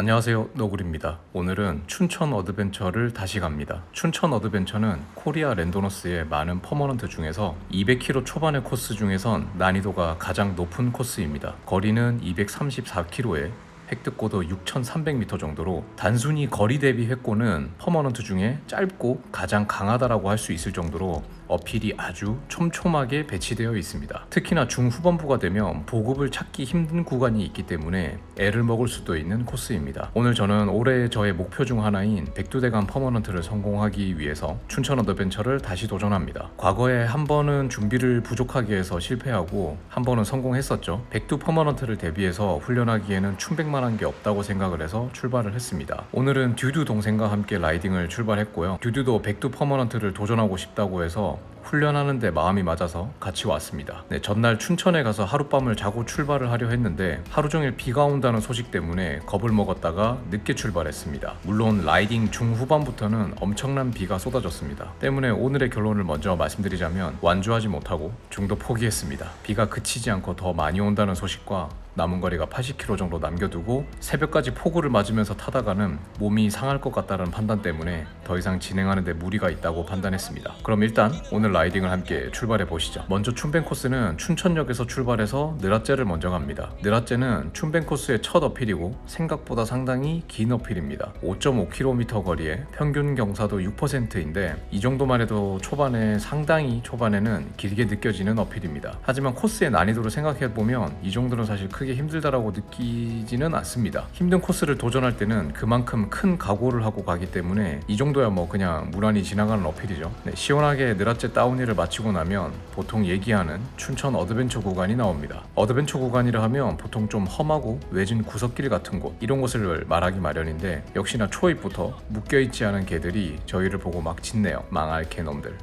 안녕하세요, 너구리입니다. 오늘은 춘천 어드벤처를 다시 갑니다. 춘천 어드벤처는 코리아 랜도너스의 많은 퍼머넌트 중에서 200km 초반의 코스 중에선 난이도가 가장 높은 코스입니다. 거리는 234km에 획득고도 6,300m 정도로 단순히 거리 대비 획고는 퍼머넌트 중에 짧고 가장 강하다라고 할 수 있을 정도로 어필이 아주 촘촘하게 배치되어 있습니다. 특히나 중후반부가 되면 보급을 찾기 힘든 구간이 있기 때문에 애를 먹을 수도 있는 코스입니다. 오늘 저는 올해 저의 목표 중 하나인 백두대간 퍼머넌트를 성공하기 위해서 춘천 어드벤처를 다시 도전합니다. 과거에 한 번은 준비를 부족하게 해서 실패하고 한 번은 성공했었죠. 백두 퍼머넌트를 대비해서 훈련하기에는 충백만한 게 없다고 생각을 해서 출발을 했습니다. 오늘은 듀두 동생과 함께 라이딩을 출발했고요. 듀두도 백두 퍼머넌트를 도전하고 싶다고 해서 훈련하는데 마음이 맞아서 같이 왔습니다. 전날 춘천에 가서 하룻밤을 자고 출발을 하려 했는데 하루 종일 비가 온다는 소식 때문에 겁을 먹었다가 늦게 출발했습니다. 물론 라이딩 중후반부터는 엄청난 비가 쏟아졌습니다. 때문에 오늘의 결론을 먼저 말씀드리자면 완주하지 못하고 중도 포기했습니다. 비가 그치지 않고 더 많이 온다는 소식과 남은 거리가 80km 정도 남겨두고 새벽까지 폭우를 맞으면서 타다가는 몸이 상할 것 같다는 판단 때문에 더 이상 진행하는 데 무리가 있다고 판단했습니다. 그럼 일단 오늘 라이딩을 함께 출발해 보시죠. 먼저 춘뱅 코스는 춘천역에서 출발해서 느라째를 먼저 갑니다. 느라째는 춘뱅 코스의 첫 어필이고 생각보다 상당히 긴 어필입니다. 5.5km 거리에 평균 경사도 6%인데 이 정도만 해도 상당히 초반에는 길게 느껴지는 어필입니다. 하지만 코스의 난이도를 생각해보면 이 정도는 사실 크게 힘들다라고 느끼지는 않습니다. 힘든 코스를 도전할 때는 그만큼 큰 각오를 하고 가기 때문에 이 정도야 뭐 그냥 무난히 지나가는 어필이죠. 시원하게 느라째 다운힐을 마치고 나면 보통 얘기하는 춘천 어드벤처 구간이 나옵니다. 어드벤처 구간이라 하면 보통 좀 험하고 외진 구석길 같은 곳 이런 곳을 말하기 마련인데 역시나 초입부터 묶여있지 않은 개들이 저희를 보고 막 짖네요. 망할 개놈들.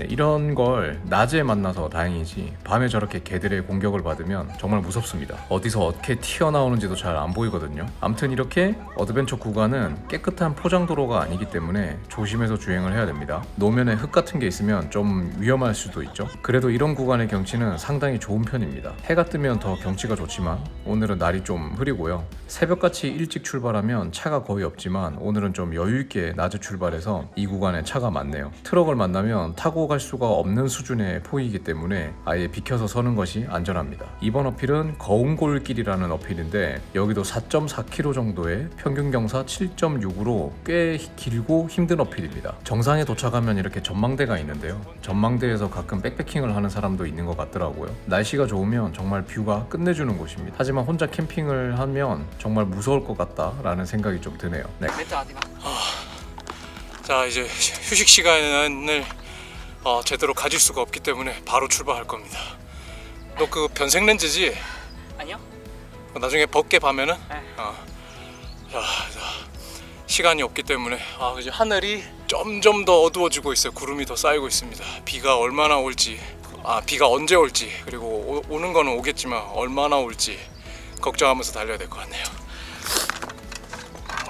이런 걸 낮에 만나서 다행이지 밤에 저렇게 개들의 공격을 받으면 정말 무섭습니다. 어디서 어떻게 튀어나오는지도 잘 안 보이거든요. 아무튼 이렇게 어드벤처 구간은 깨끗한 포장도로가 아니기 때문에 조심해서 주행을 해야 됩니다. 노면에 흙 같은 게 있으면 좀 위험할 수도 있죠. 그래도 이런 구간의 경치는 상당히 좋은 편입니다. 해가 뜨면 더 경치가 좋지만 오늘은 날이 좀 흐리고요. 새벽같이 일찍 출발하면 차가 거의 없지만 오늘은 좀 여유있게 낮에 출발해서 이 구간에 차가 많네요. 트럭을 만나면 타고 갈 수가 없는 수준의 폭이기 때문에 아예 비켜서 서는 것이 안전합니다. 이번 어필은 거운골길이라는 어필인데 여기도 4.4km 정도의 평균 경사 7.6으로 꽤 길고 힘든 어필입니다. 정상에 도착하면 이렇게 전망대가 있는데요. 전망대에서 가끔 백패킹을 하는 사람도 있는 것 같더라고요. 날씨가 좋으면 정말 뷰가 끝내주는 곳입니다. 하지만 혼자 캠핑을 하면 정말 무서울 것 같다라는 생각이 좀 드네요. 자, 이제 휴식 시간을 제대로 가질 수가 없기 때문에 바로 출발할 겁니다. 너 그 변색 렌즈지? 아니요? 나중에 벗게 봐면은? 네. 자, 시간이 없기 때문에 이제 하늘이 점점 더 어두워지고 있어요. 구름이 더 쌓이고 있습니다. 비가 얼마나 올지, 비가 언제 올지, 그리고 오는 거는 오겠지만 얼마나 올지 걱정하면서 달려야 될 것 같네요.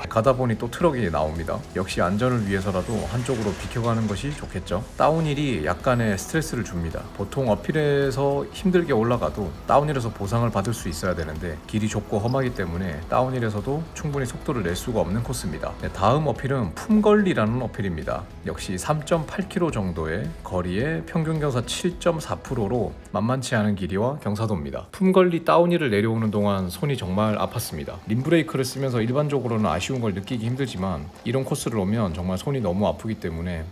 가다 보니 또 트럭이 나옵니다. 역시 안전을 위해서라도 한쪽으로 비켜가는 것이 좋겠죠. 다운힐이 약간의 스트레스를 줍니다. 보통 어필에서 힘들게 올라가도 다운힐에서 보상을 받을 수 있어야 되는데 길이 좁고 험하기 때문에 다운힐에서도 충분히 속도를 낼 수가 없는 코스입니다. 다음 어필은 품걸리라는 어필입니다. 역시 3.8km 정도의 거리에 평균 경사 7.4%로 만만치 않은 길이와 경사도입니다. 품걸리 다운힐을 내려오는 동안 손이 정말 아팠습니다. 림브레이크를 쓰면서 일반적으로는 아쉬운 걸 느끼기 힘들지만 이런 코스를 오면 정말 손이 너무 아프기 때문에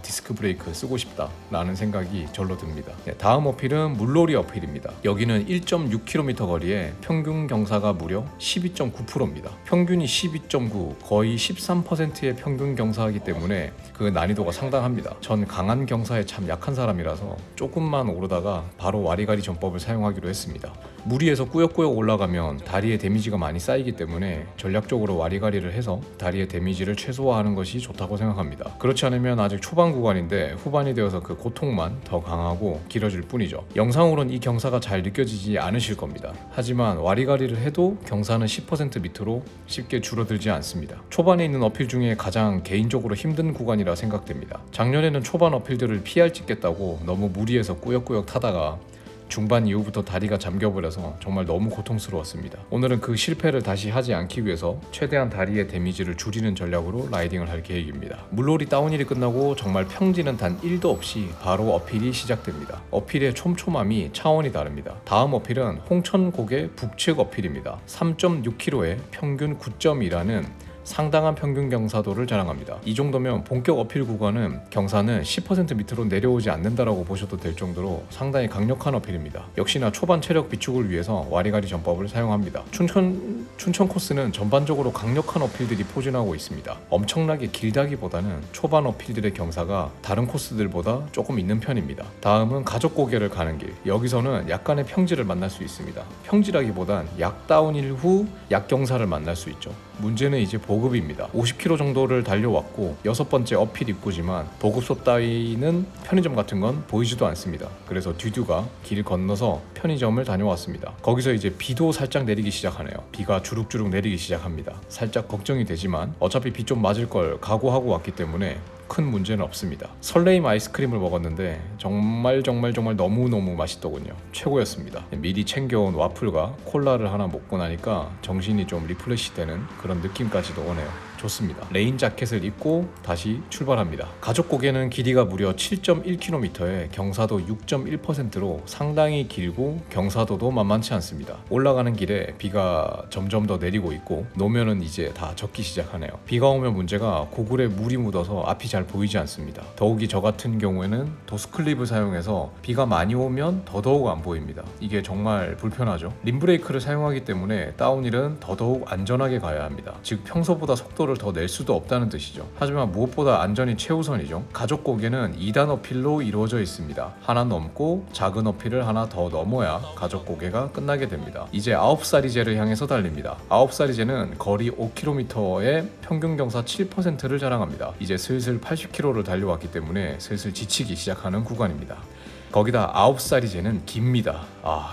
디스크 브레이크 쓰고 싶다 라는 생각이 절로 듭니다. 다음 어필은 물놀이 어필입니다. 여기는 1.6km 거리에 평균 경사가 무려 12.9%입니다. 평균이 12.9, 거의 13%의 평균 경사이기 때문에 그 난이도가 상당합니다. 전 강한 경사에 참 약한 사람이라서 조금만 오르다가 바로 와리가리 전법을 사용하기로 했습니다. 무리해서 꾸역꾸역 올라가면 다리에 데미지가 많이 쌓이기 때문에 전략적으로 와리가리를 해서 다리의 데미지를 최소화하는 것이 좋다고 생각합니다. 그렇지 않으면 아직 초반 구간인데 후반이 되어서 그 고통만 더 강하고 길어질 뿐이죠. 영상으로는 이 경사가 잘 느껴지지 않으실 겁니다. 하지만 와리가리를 해도 경사는 10% 밑으로 쉽게 줄어들지 않습니다. 초반에 있는 어필 중에 가장 개인적으로 힘든 구간이라 생각됩니다. 작년에는 초반 어필들을 PR 찍겠다고 너무 무리해서 꾸역꾸역 타다가 중반 이후부터 다리가 잠겨버려서 정말 너무 고통스러웠습니다. 오늘은 그 실패를 다시 하지 않기 위해서 최대한 다리의 데미지를 줄이는 전략으로 라이딩을 할 계획입니다. 물놀이 다운힐이 끝나고 정말 평지는 단 1도 없이 바로 어필이 시작됩니다. 어필의 촘촘함이 차원이 다릅니다. 다음 어필은 홍천곡의 북측 어필입니다. 3.6km에 평균 9.2라는 상당한 평균 경사도를 자랑합니다. 이 정도면 본격 어필 구간은 경사는 10% 밑으로 내려오지 않는다라고 보셔도 될 정도로 상당히 강력한 어필입니다. 역시나 초반 체력 비축을 위해서 와리가리 전법을 사용합니다. 춘천 코스는 전반적으로 강력한 어필들이 포진하고 있습니다. 엄청나게 길다기보다는 초반 어필들의 경사가 다른 코스들보다 조금 있는 편입니다. 다음은 가족고개를 가는 길. 여기서는 약간의 평지를 만날 수 있습니다. 평지라기보단 약 다운힐 후 약경사를 만날 수 있죠. 문제는 이제 보급입니다. 50km 정도를 달려왔고 6번째 어필 입구지만 보급소 따위는 편의점 같은 건 보이지도 않습니다. 그래서 듀듀가 길 건너서 편의점을 다녀왔습니다. 거기서 이제 비도 살짝 내리기 시작하네요. 비가 주룩주룩 내리기 시작합니다. 살짝 걱정이 되지만 어차피 비 좀 맞을 걸 각오하고 왔기 때문에 큰 문제는 없습니다. 설레임 아이스크림을 먹었는데 정말 너무너무 맛있더군요. 최고였습니다. 미리 챙겨온 와플과 콜라를 하나 먹고 나니까 정신이 좀 리프레시 되는 그런 느낌까지도 오네요. 좋습니다. 레인 자켓을 입고 다시 출발합니다. 가족고개는 길이가 무려 7.1km에 경사도 6.1%로 상당히 길고 경사도도 만만치 않습니다. 올라가는 길에 비가 점점 더 내리고 있고 노면은 이제 다 젖기 시작하네요. 비가 오면 문제가 고글에 물이 묻어서 앞이 잘 보이지 않습니다. 더욱이 저 같은 경우에는 도스클립을 사용해서 비가 많이 오면 더더욱 안 보입니다. 이게 정말 불편하죠. 림브레이크를 사용하기 때문에 다운힐은 더더욱 안전하게 가야 합니다. 즉 평소보다 속도를 더 낼 수도 없다는 뜻이죠. 하지만 무엇보다 안전이 최우선이죠. 가족고개는 2단 어필로 이루어져 있습니다. 하나 넘고 작은 어필을 하나 더 넘어야 가족고개가 끝나게 됩니다. 이제 9사리제를 향해서 달립니다. 9사리제는 거리 5km에 평균 경사 7%를 자랑합니다. 이제 슬슬 80km를 달려왔기 때문에 슬슬 지치기 시작하는 구간입니다. 거기다 9사리제는 깁니다.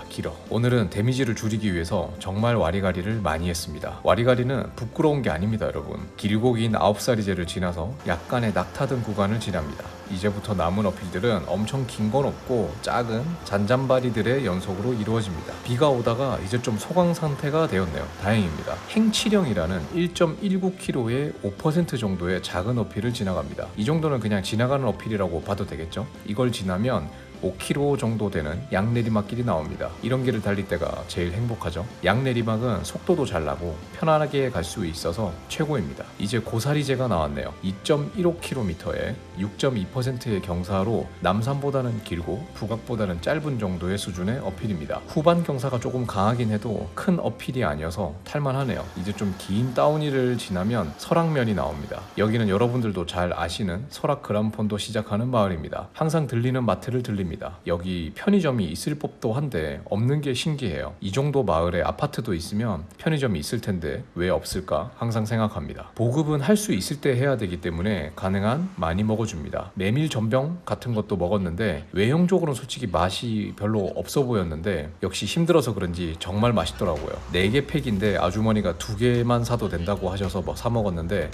길어. 오늘은 데미지를 줄이기 위해서 정말 와리가리를 많이 했습니다. 와리가리는 부끄러운 게 아닙니다, 여러분. 길고 긴 9사리제를 지나서 약간의 낙타든 구간을 지납니다. 이제부터 남은 어필들은 엄청 긴 건 없고 작은 잔잔바리들의 연속으로 이루어집니다. 비가 오다가 이제 좀 소강 상태가 되었네요. 다행입니다. 행치령이라는 1.19km의 5% 정도의 작은 어필을 지나갑니다. 이 정도는 그냥 지나가는 어필이라고 봐도 되겠죠? 이걸 지나면 5km 정도 되는 양내리막길이 나옵니다. 이런 길을 달릴 때가 제일 행복하죠. 양내리막은 속도도 잘 나고 편안하게 갈 수 있어서 최고입니다. 이제 고사리제가 나왔네요. 2.15km에 6.2%의 경사로 남산보다는 길고 북악보다는 짧은 정도의 수준의 어필입니다. 후반 경사가 조금 강하긴 해도 큰 어필이 아니어서 탈만하네요. 이제 좀 긴 다운힐을 지나면 설악면이 나옵니다. 여기는 여러분들도 잘 아시는 설악 그란폰도 시작하는 마을입니다. 항상 들리는 마트를 들립니다. 여기 편의점이 있을 법도 한데 없는 게 신기해요. 이 정도 마을에 아파트도 있으면 편의점이 있을 텐데 왜 없을까 항상 생각합니다. 보급은 할 수 있을 때 해야 되기 때문에 가능한 많이 먹어줍니다. 메밀 전병 같은 것도 먹었는데 외형적으로는 솔직히 맛이 별로 없어 보였는데 역시 힘들어서 그런지 정말 맛있더라고요. 4개 팩인데 아주머니가 2개만 사도 된다고 하셔서 사 먹었는데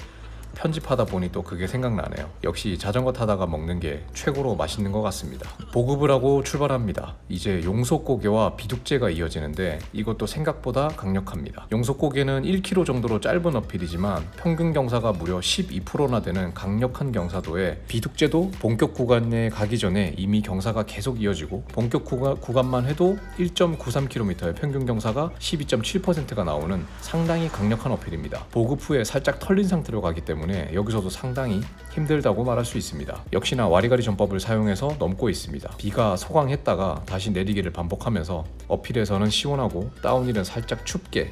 편집하다 보니 또 그게 생각나네요. 역시 자전거 타다가 먹는 게 최고로 맛있는 것 같습니다. 보급을 하고 출발합니다. 이제 용속고개와 비둑제가 이어지는데 이것도 생각보다 강력합니다. 용속고개는 1km 정도로 짧은 어필이지만 평균 경사가 무려 12%나 되는 강력한 경사도에 비둑제도 본격 구간에 가기 전에 이미 경사가 계속 이어지고 본격 구간만 해도 1.93km의 평균 경사가 12.7%가 나오는 상당히 강력한 어필입니다. 보급 후에 살짝 털린 상태로 가기 때문에 여기서도 상당히 힘들다고 말할 수 있습니다. 역시나 와리가리 전법을 사용해서 넘고 있습니다. 비가 소강했다가 다시 내리기를 반복하면서 어필에서는 시원하고 다운힐은 살짝 춥게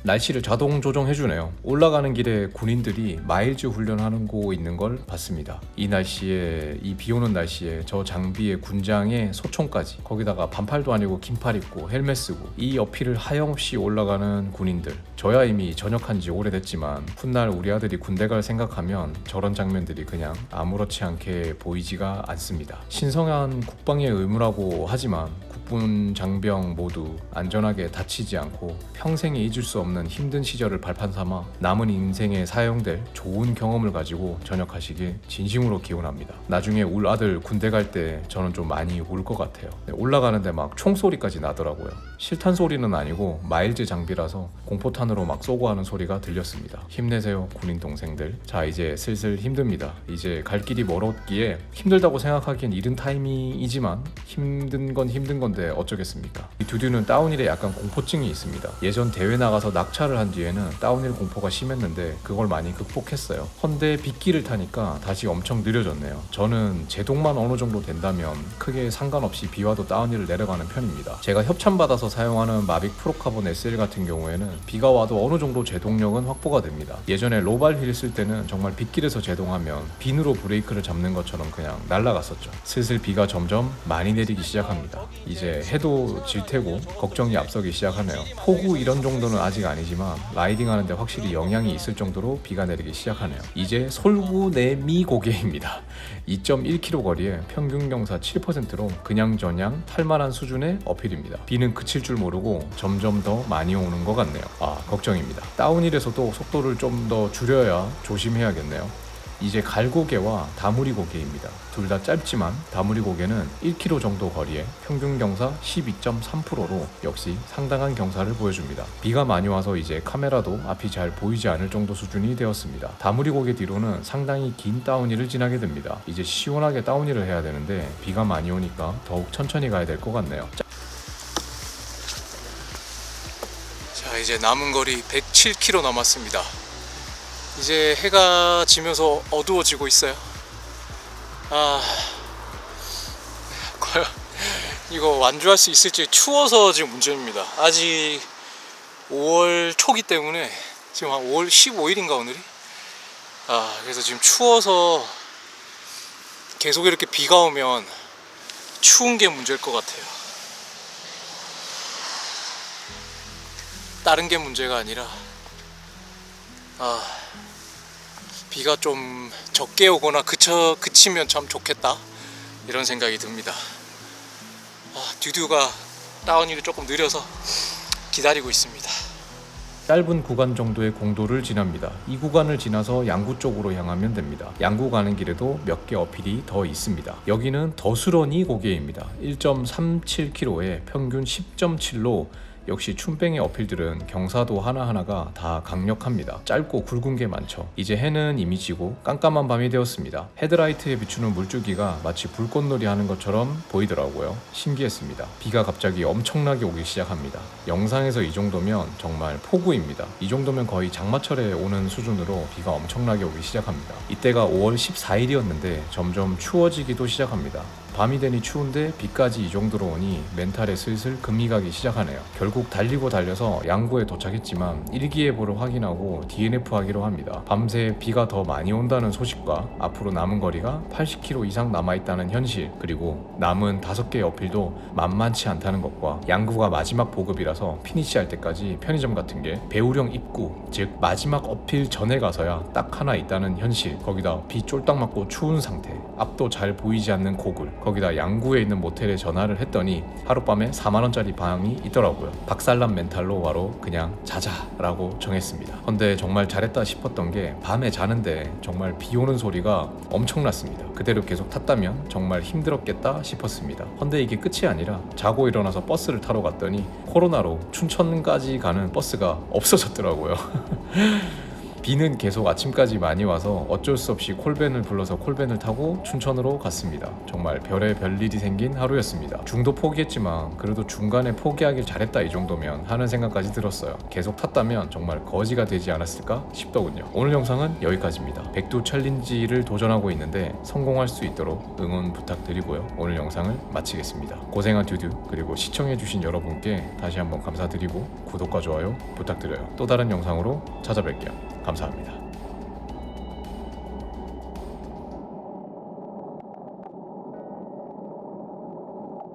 날씨를 자동 조정해주네요. 올라가는 길에 군인들이 마일즈 훈련하고 있는 걸 봤습니다. 이 날씨에, 이 비오는 날씨에 저 장비에 군장에 소총까지, 거기다가 반팔도 아니고 긴팔 입고 헬멧 쓰고 이 어필을 하염없이 올라가는 군인들. 저야 이미 전역한 지 오래됐지만 훗날 우리 아들이 군대 갈 생각하면 저런 장면들이 그냥 아무렇지 않게 보이지가 않습니다. 신성한 국방의 의무라고 하지만 육군 장병 모두 안전하게 다치지 않고 평생에 잊을 수 없는 힘든 시절을 발판 삼아 남은 인생에 사용될 좋은 경험을 가지고 전역하시길 진심으로 기원합니다. 나중에 울 아들 군대 갈 때 저는 좀 많이 울 것 같아요. 올라가는데 막 총소리까지 나더라고요. 실탄 소리는 아니고 마일즈 장비라서 공포탄으로 막 쏘고 하는 소리가 들렸습니다. 힘내세요 군인 동생들. 자, 이제 슬슬 힘듭니다. 이제 갈 길이 멀었기에 힘들다고 생각하기엔 이른 타이밍이지만 힘든 건 힘든 건데 어쩌겠습니까. 이 두듀는 다운힐에 약간 공포증이 있습니다. 예전 대회 나가서 낙차를 한 뒤에는 다운힐 공포가 심했는데 그걸 많이 극복했어요. 헌데 빗길을 타니까 다시 엄청 느려졌네요. 저는 제동만 어느 정도 된다면 크게 상관없이 비 와도 다운힐을 내려가는 편입니다. 제가 협찬받아서 사용하는 마빅 프로카본 SL 같은 경우에는 비가 와도 어느 정도 제동력은 확보가 됩니다. 예전에 로발 휠 쓸 때는 정말 빗길에서 제동하면 빈으로 브레이크를 잡는 것처럼 그냥 날아갔었죠. 슬슬 비가 점점 많이 내리기 시작합니다. 이제 해도 질 테고 걱정이 앞서기 시작하네요. 폭우 이런 정도는 아직 아니지만 라이딩 하는데 확실히 영향이 있을 정도로 비가 내리기 시작하네요. 이제 솔구내미 고개입니다. 2.1km 거리에 평균 경사 7%로 그냥 저냥 탈만한 수준의 어필입니다. 비는 그칠 줄 모르고 점점 더 많이 오는 것 같네요. 걱정입니다. 다운힐에서도 속도를 좀 더 줄여야 조심해야겠네요. 이제 갈고개와 다무리 고개입니다. 둘 다 짧지만 다무리 고개는 1km 정도 거리에 평균 경사 12.3%로 역시 상당한 경사를 보여줍니다. 비가 많이 와서 이제 카메라도 앞이 잘 보이지 않을 정도 수준이 되었습니다. 다무리 고개 뒤로는 상당히 긴 다운힐을 지나게 됩니다. 이제 시원하게 다운힐을 해야 되는데 비가 많이 오니까 더욱 천천히 가야 될 것 같네요. 자, 이제 남은 거리 107km 남았습니다. 이제 해가 지면서 어두워지고 있어요. 과연 이거 완주할 수 있을지 추워서 지금 문제입니다. 아직 5월 초기 때문에 지금 한 5월 15일인가 오늘이? 그래서 지금 추워서 계속 이렇게 비가 오면 추운 게 문제일 것 같아요. 다른 게 문제가 아니라 비가 좀 적게 오거나 그치면 참 좋겠다 이런 생각이 듭니다. 듀듀가 다운힐이 조금 느려서 기다리고 있습니다. 짧은 구간 정도의 공도를 지납니다. 이 구간을 지나서 양구 쪽으로 향하면 됩니다. 양구 가는 길에도 몇 개 어필이 더 있습니다. 여기는 더스러니 고개입니다. 1.37km에 평균 10.7로 역시 춘뱅의 어필들은 경사도 하나하나가 다 강력합니다. 짧고 굵은 게 많죠. 이제 해는 이미 지고 깜깜한 밤이 되었습니다. 헤드라이트에 비추는 물줄기가 마치 불꽃놀이 하는 것처럼 보이더라고요. 신기했습니다. 비가 갑자기 엄청나게 오기 시작합니다. 영상에서 이 정도면 정말 폭우입니다. 이 정도면 거의 장마철에 오는 수준으로 비가 엄청나게 오기 시작합니다. 이때가 5월 14일이었는데 점점 추워지기도 시작합니다. 밤이 되니 추운데 비까지 이 정도로 오니 멘탈에 슬슬 금이 가기 시작하네요. 결국 달리고 달려서 양구에 도착했지만 일기예보를 확인하고 DNF 하기로 합니다. 밤새 비가 더 많이 온다는 소식과 앞으로 남은 거리가 80km 이상 남아있다는 현실, 그리고 남은 5개의 어필도 만만치 않다는 것과 양구가 마지막 보급이라서 피니시할 때까지 편의점 같은 게 배우령 입구, 즉 마지막 어필 전에 가서야 딱 하나 있다는 현실, 거기다 비 쫄딱 맞고 추운 상태, 앞도 잘 보이지 않는 고글, 거기다 양구에 있는 모텔에 전화를 했더니 하룻밤에 4만원짜리 방이 있더라고요. 박살난 멘탈로 바로 그냥 자자라고 정했습니다. 근데 정말 잘했다 싶었던 게 밤에 자는데 정말 비 오는 소리가 엄청났습니다. 그대로 계속 탔다면 정말 힘들었겠다 싶었습니다. 근데 이게 끝이 아니라 자고 일어나서 버스를 타러 갔더니 코로나로 춘천까지 가는 버스가 없어졌더라고요. 비는 계속 아침까지 많이 와서 어쩔 수 없이 콜밴을 불러서 콜밴을 타고 춘천으로 갔습니다. 정말 별의 별일이 생긴 하루였습니다. 중도 포기했지만 그래도 중간에 포기하길 잘했다 이 정도면 하는 생각까지 들었어요. 계속 탔다면 정말 거지가 되지 않았을까 싶더군요. 오늘 영상은 여기까지입니다. 백두 챌린지를 도전하고 있는데 성공할 수 있도록 응원 부탁드리고요. 오늘 영상을 마치겠습니다. 고생한 듀듀, 그리고 시청해주신 여러분께 다시 한번 감사드리고 구독과 좋아요 부탁드려요. 또 다른 영상으로 찾아뵐게요. 감사합니다.